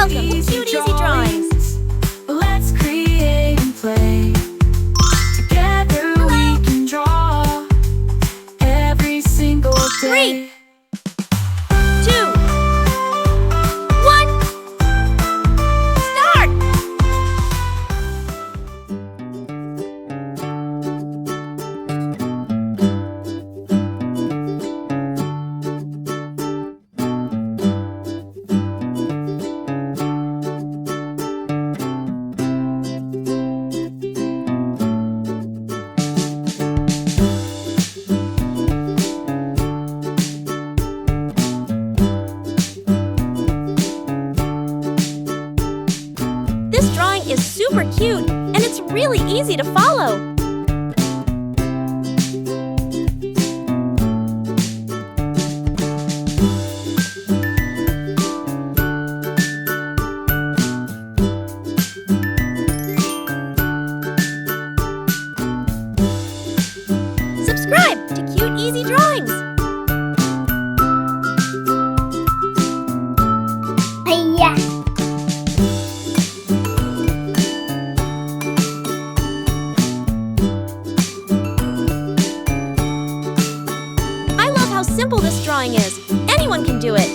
Welcome to Cute Easy Drawings. Let's create and play. Together we can draw every single day. 3, 2, 1, start! This drawing is super cute, and it's really easy to follow. Subscribe to Cute Easy Drawings. I love how simple this drawing is. Anyone can do it.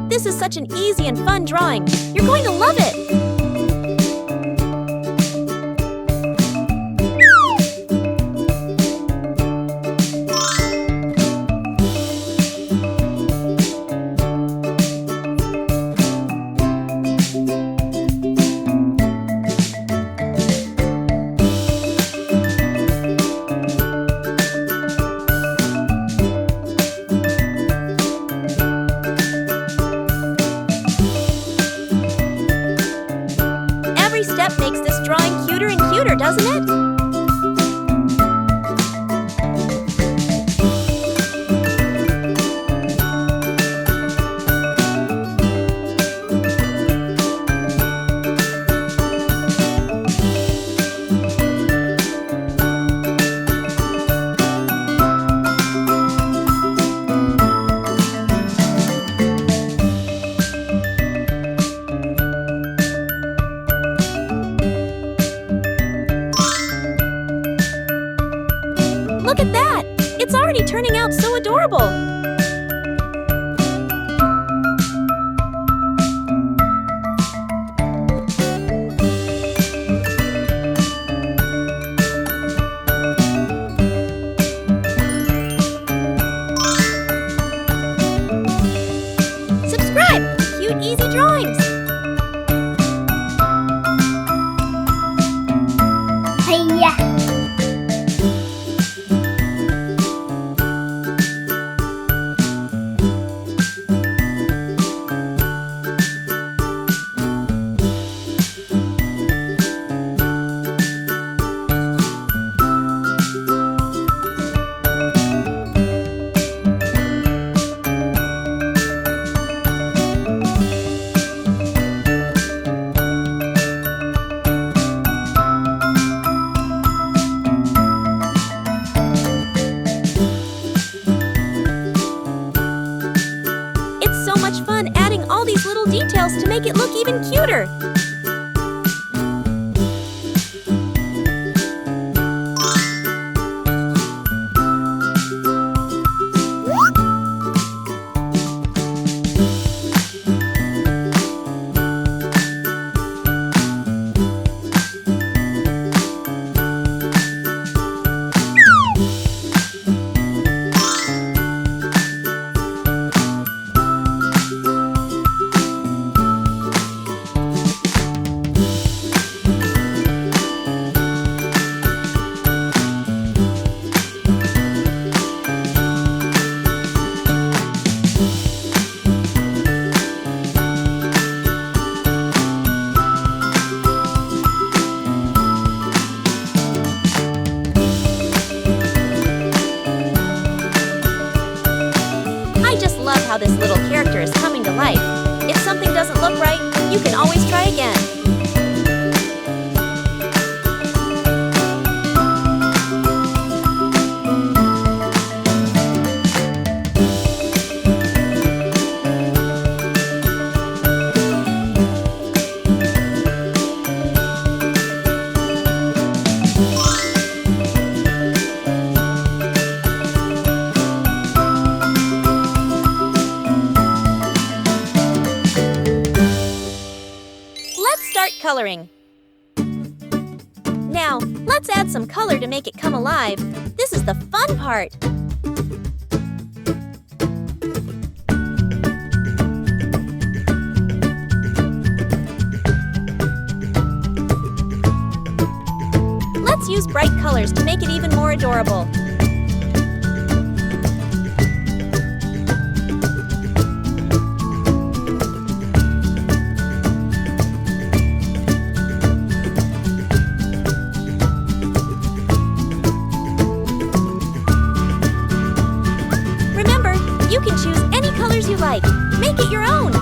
This is such an easy and fun drawing. You're going to love it. Every step makes this drawing cuter and cuter, doesn't it? Look at that! It's already turning out so adorable! Subscribe to Cute Easy Drawings! Much fun adding all these little details to make it look even cuter. Now, let's add some color to make it come alive. This is the fun part. Let's use bright colors to make it even more adorable. Remember, you can choose any colors you like. Make it your own.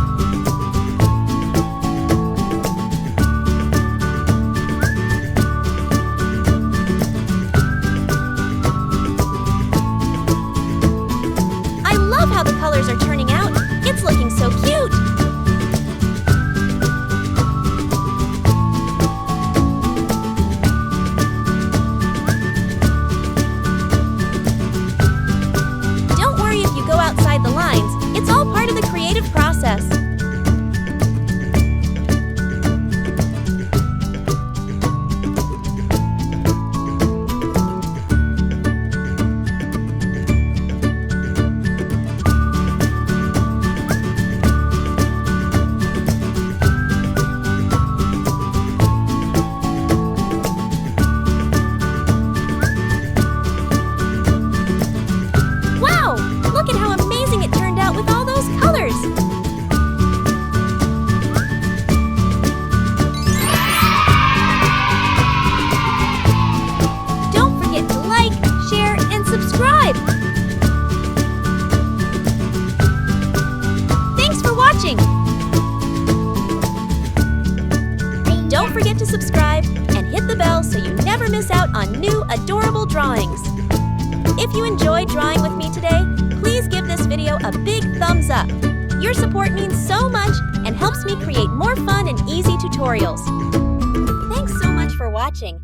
How the colors are turning out. It's looking so cute. Don't worry if you go outside the lines. It's all part of the creative process. Look at how amazing it turned out with all those colors! Don't forget to like, share, and subscribe! Thanks for watching! Don't forget to subscribe and hit the bell so you never miss out on new adorable drawings. If you enjoyed drawing with me today, please give this video a big thumbs up. Your support means so much and helps me create more fun and easy tutorials. Thanks so much for watching.